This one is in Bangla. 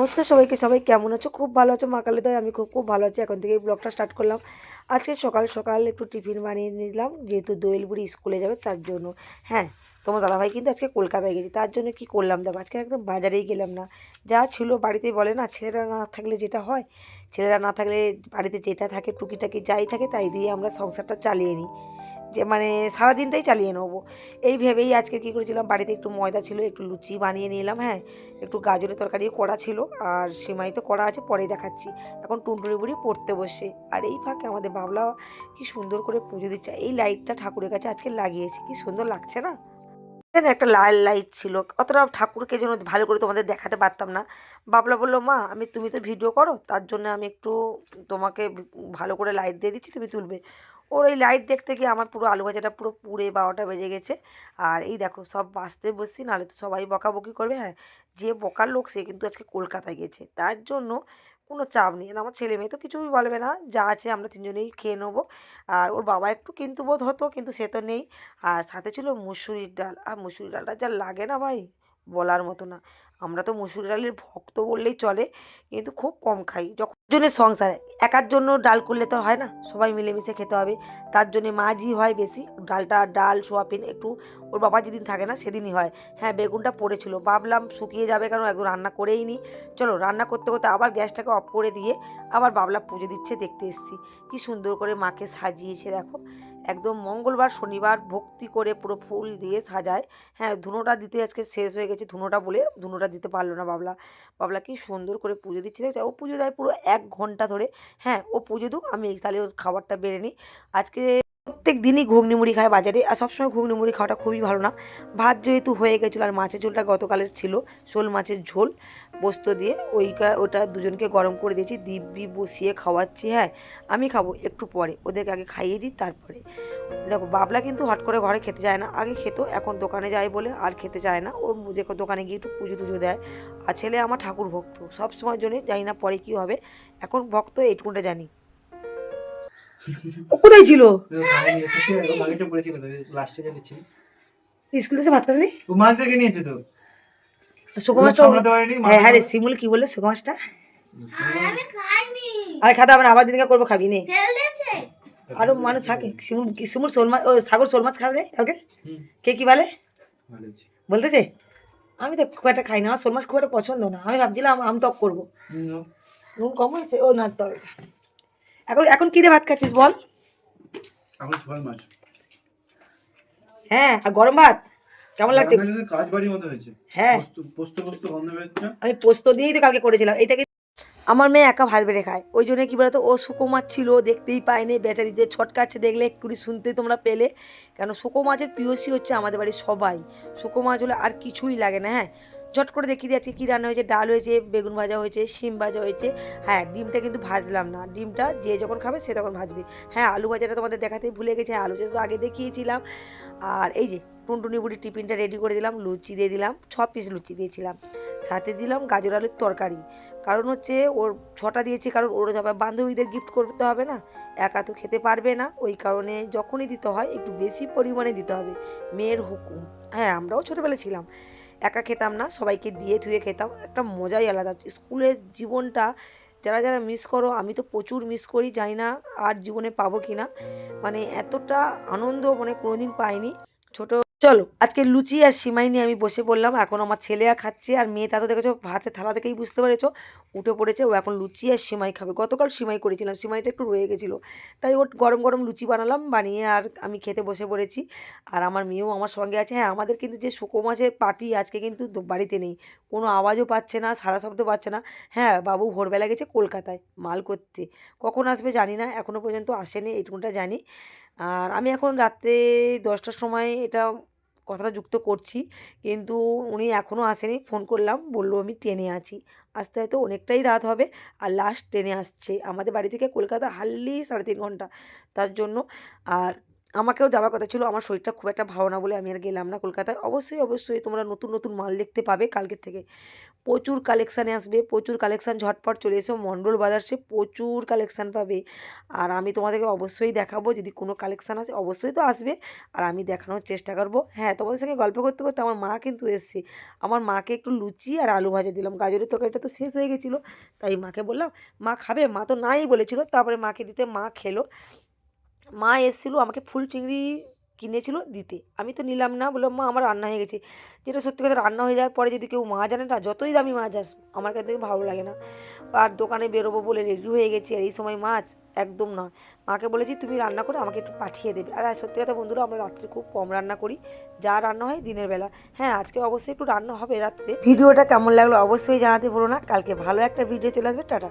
নমস্কার সবাইকে, সবাই কেমন আছো? খুব ভালো আছো? মা কালী দয়ায় আমি খুব খুব ভালো আছি। এখন থেকে ব্লগটা স্টার্ট করলাম। আজকে সকাল সকাল একটু টিফিন বানিয়ে নিলাম, যেহেতু দোয়েল বুড়ি স্কুলে যাবে তার জন্য। হ্যাঁ, তোমার দাদাভাই কিন্তু আজকে কলকাতায় গেছে, তার জন্য কি করলাম দেখো, আজকে একদম বাজারেই গেলাম না, যা ছিল বাড়িতেই। বলে না, ছেলেরা না থাকলে যেটা হয়, ছেলেরা না থাকলে বাড়িতে যেটা থাকে টুকিটাকি যাই থাকে তাই দিয়ে আমরা সংসারটা চালিয়ে নিই, যে মানে সারাদিনটাই চালিয়ে নেবো। এই ভেবেই আজকে কী করেছিলাম, বাড়িতে একটু ময়দা ছিল, একটু লুচি বানিয়ে নিলাম। হ্যাঁ, একটু গাজরের তরকারিও করা ছিল, আর সিমাই তো করা আছে, পরেই দেখাচ্ছি। এখন টুনটুনি বুড়ি পড়তে বসে, আর এই ফাঁকে আমাদের বাবলা কি সুন্দর করে পুজো দিচ্ছে। এই লাইটটা ঠাকুরের কাছে আজকে লাগিয়েছি, কি সুন্দর লাগছে না? এখানে একটা লাল লাইট ছিল, অতটা ঠাকুরকে যেন ভালো করে তোমাদের দেখাতে পারতাম না। বাবলা বললো, মা তুমি তো ভিডিও করো, তার জন্য আমি একটু তোমাকে ভালো করে লাইট দিয়ে দিচ্ছি, তুমি তুলবে। ওর এই লাইট দেখতে গিয়ে আমার পুরো আলু ভাজাটা পুরো পুড়ে 12টা বেজে গেছে। আর এই দেখো সব বাঁচতে বসছি, নাহলে তো সবাই বকাবকি করবে। হ্যাঁ, যে বকার লোক সে কিন্তু আজকে কলকাতায় গেছে, তার জন্য কোনো চাপ নেই। আর আমার ছেলে মেয়ে তো কিছুই বলবে না, যা আছে আমরা তিনজনেই খেয়ে নেবো। আর ওর বাবা একটু কিন্তু বোধ হতো, কিন্তু সে তো নেই। আর সাথে ছিল মুসুরির ডাল, আর মুসুরির ডালটা যা লাগে না ভাই, বলার মতো না। আমরা তো মুসুরি ডালের ভক্ত বললেই চলে, কিন্তু খুব কম খাই। যখন জনের সংসারে একার জন্য ডাল করলে তো হয় না, সবাই মিলেমিশে খেতে হবে। তার জন্যে মাঝই হয় বেশি ডালটা, ডাল সোয়াবিন একটু। ওর বাবা যেদিন থাকে না সেদিনই হয়। হ্যাঁ, বেগুনটা পড়েছিল, ভাবলাম শুকিয়ে যাবে, কারণ একদম রান্না করেই নি। চলো, রান্না করতে করতে আবার গ্যাসটাকে অফ করে দিয়ে আবার বাবলা পুজো দিচ্ছে, দেখতে এসেছি। কি সুন্দর করে মাকে সাজিয়েছে দেখো, একদম মঙ্গলবার শনিবার ভক্তি করে পুরো ফুল দিয়ে সাজায়। হ্যাঁ, ধুনোটা দিতে আজকে শেষ হয়ে গেছে, ধুনোটা বলে ধুনোটা দিতে পারলো না বাবলা। বাবলা কি সুন্দর করে পুজো দিচ্ছে দেখছে, ও পুজো দেয় পুরো 1 ঘন্টা ধরে। হ্যাঁ, ও পুজো দিক, আমি তাহলে ওর খাবারটা বেড়ে নিই। আজকে প্রত্যেক দিনই ঘুগনি মুড়ি খায় বাজারে, আর সবসময় ঘুগনি মুড়ি খাওয়াটা খুবই ভালো না। ভাত যেহেতু হয়ে গেছিলো, আর মাছের ঝোলটা গতকালের ছিল, শোল মাছের ঝোল পোস্ত দিয়ে, ওটা দুজনকে গরম করে দিয়েছি, দিব্যি বসিয়ে খাওয়াচ্ছি। হ্যাঁ, আমি খাবো একটু পরে, ওদেরকে আগে খাইয়ে দিই তারপরে। দেখো, বাবলা কিন্তু হট করে ঘরে খেতে চায় না, আগে খেত, এখন দোকানে যায় বলে আর খেতে চায় না। ও দেখো দোকানে গিয়ে একটু পুজো টুজো দেয়। আর ছেলে আমার ঠাকুর ভক্ত সব সময়ের জন্যে, জানি না পরে কি হবে, এখন ভক্ত এইটুকুনটা জানি। ও কোথায় ছিল? স্কুল থেকে ভাত খাসনি? ও মাছ দেখে নিয়েছে তো। শুকো মাছটা, হ্যাঁ হ্যাঁ রে শিমুল, কি বললে শুকো মাছটা? আর খাতে হবে না, আবার দিনকে করবো, খাবি নে। আরো মানুষ থাকে। শিমুল শিমুল শোল মাছ, ও সাগর শোল মাছ খাবে কালকে। কে কি বলে বলতেছে? আমি তো খুব একটা খাই না, আমার শোল মাছ খুব একটা পছন্দ না। আমি ভাবছিলাম আম টক করবো। নুন কম হয়েছে, ও না তবে। এখন এখন কি দিয়ে ভাত খাচ্ছিস বল? হ্যাঁ, আর গরম ভাত কেমন লাগছে? হ্যাঁ, আমি পোস্ত দিয়েই তো কালকে করেছিলাম। এটাকে আমার মেয়ে একা ভাত বেড়ে খায়, ওই জন্য কী বলতো, ও শুকো মাছ ছিল, দেখতেই পায়নি, বেচারিতে ছটকাচ্ছে, দেখলে একটুখানি শুনতেই তোমরা পেলে। কেন, শুকো মাছের পিওসি হচ্ছে আমাদের বাড়ির সবাই। শুকো মাছ হলে আর কিছুই লাগে না। হ্যাঁ, ঝট করে দেখিয়ে দিচ্ছি কী রান্না হয়েছে, ডাল হয়েছে, বেগুন ভাজা হয়েছে, শিম ভাজা হয়েছে। হ্যাঁ, ডিমটা কিন্তু ভাজলাম না, ডিমটা যে যখন খাবে সে তখন ভাজবে। হ্যাঁ, আলু ভাজাটা তোমাদের দেখাতেই ভুলে গেছে, আলু ভাজা তো আগে দেখিয়েছিলাম। আর এই যে টুনটুনি বুড়ির টিফিনটা রেডি করে দিলাম, লুচি দিয়ে দিলাম, 6 পিস লুচি দিয়েছিলাম, সাথে দিলাম গাজর আলুর তরকারি। কারণ হচ্ছে ওর 6টা দিয়েছি, কারণ ওর যাবে বান্ধবীদের গিফট করতে হবে না, একা তো খেতে পারবে না, ওই কারণে যখনই দিতে হয় একটু বেশি পরিমাণে দিতে হবে, মেয়ের হুকুম। হ্যাঁ, আমরাও ছোটোবেলায় ছিলাম, একা খেতাম না, সবাইকে দিয়ে ধুয়ে খেতাম, একটা মজাই আলাদা। স্কুলের জীবনটা যারা যারা মিস করো, আমি তো প্রচুর মিস করি, জানি না আর জীবনে পাবো কি না। মানে এতটা আনন্দ মানে কোনোদিন পাইনি ছোট। চলো, আজকে লুচি আর সিমাই নিয়ে আমি বসে পড়লাম। এখন আমার ছেলে আর খাচ্ছে, আর মেয়েটা তো দেখেছো ভাতের থালা থেকেই বুঝতে পেরেছো উঠে পড়েছে, ও এখন লুচি আর সিমাই খাবে। গতকাল সিমাই করেছিলাম, সিমাইটা একটু রয়ে গেছিলো, তাই ওর গরম গরম লুচি বানালাম, বানিয়ে আর আমি খেতে বসে পড়েছি। আর আমার মেয়েও আমার সঙ্গে আছে। হ্যাঁ, আমাদের কিন্তু যে শুকো মাছের পার্টি আজকে কিন্তু বাড়িতে নেই, কোনো আওয়াজও পাচ্ছে না, সারা শব্দ পাচ্ছে না। হ্যাঁ, বাবু ভোরবেলা গেছে কলকাতায় মাল করতে, কখন আসবে জানি না, এখনও পর্যন্ত আসেনি, এইটুকুটা জানি। আর আমি এখন রাত্রে 10টার সময় এটা কথাটা যুক্ত করছি, কিন্তু উনি এখনও আসেনি। ফোন করলাম, বললো আমি ট্রেনে আছি, আসতে হয়তো অনেকটাই রাত হবে। আর লাস্ট ট্রেনে আসছে আমাদের বাড়ি থেকে কলকাতা, হার্ডলি 3.5 ঘন্টা, তার জন্য। আর আমাকেও যাওয়ার কথা ছিল, আমার শরীরটা খুব একটা ভালো না বলে আমি আর গেলাম না কলকাতায়। অবশ্যই, অবশ্যই তোমরা নতুন, নতুন মাল দেখতে পাবে কালকের থেকে। প্রচুর কালেকশানে আসবে, প্রচুর কালেকশান, ঝটপট চলে এসো মন্ডল ব্রাদার্সে, প্রচুর কালেকশান পাবে। আর আমি তোমাদেরকে অবশ্যই দেখাবো, যদি কোনো কালেকশান আসে অবশ্যই তো আসবে, আর আমি দেখানোর চেষ্টা করবো। হ্যাঁ, তোমাদের সঙ্গে গল্প করতে করতে আমার মা কিন্তু এসছে। আমার মাকে একটু লুচি আর আলু ভাজা দিলাম, গাজরের তরকারিটা তো শেষ হয়ে গেছিলো, তাই মাকে বললাম মা খাবে, মা তো নাই বলেছিল, তারপরে মাকে দিতে মা খেলো। মা এসেছিলো আমাকে ফুল চিংড়ি কিনেছিল দিতে, আমি তো নিলাম না, বললাম মা আমার রান্না হয়ে গেছে। যেটা সত্যি কথা, রান্না হয়ে যাওয়ার পরে যদি কেউ মাছ আনে না, যতই দামি মাছ আস, আমার কাছ থেকে ভালো লাগে না। আর দোকানে বেরোবো বলে রেডি হয়ে গেছি, আর এই সময় মাছ একদম নয়। মাকে বলেছি তুমি রান্না করে আমাকে একটু পাঠিয়ে দেবে। আর সত্যি কথা বন্ধুরা, আমরা রাত্রে খুব কম রান্না করি, যা রান্না হয় দিনের বেলা। হ্যাঁ, আজকে অবশ্যই একটু রান্না হবে রাত্রে। ভিডিওটা কেমন লাগলো অবশ্যই জানাতে ভুলো না। কালকে ভালো একটা ভিডিও চলে আসবে। টাটা।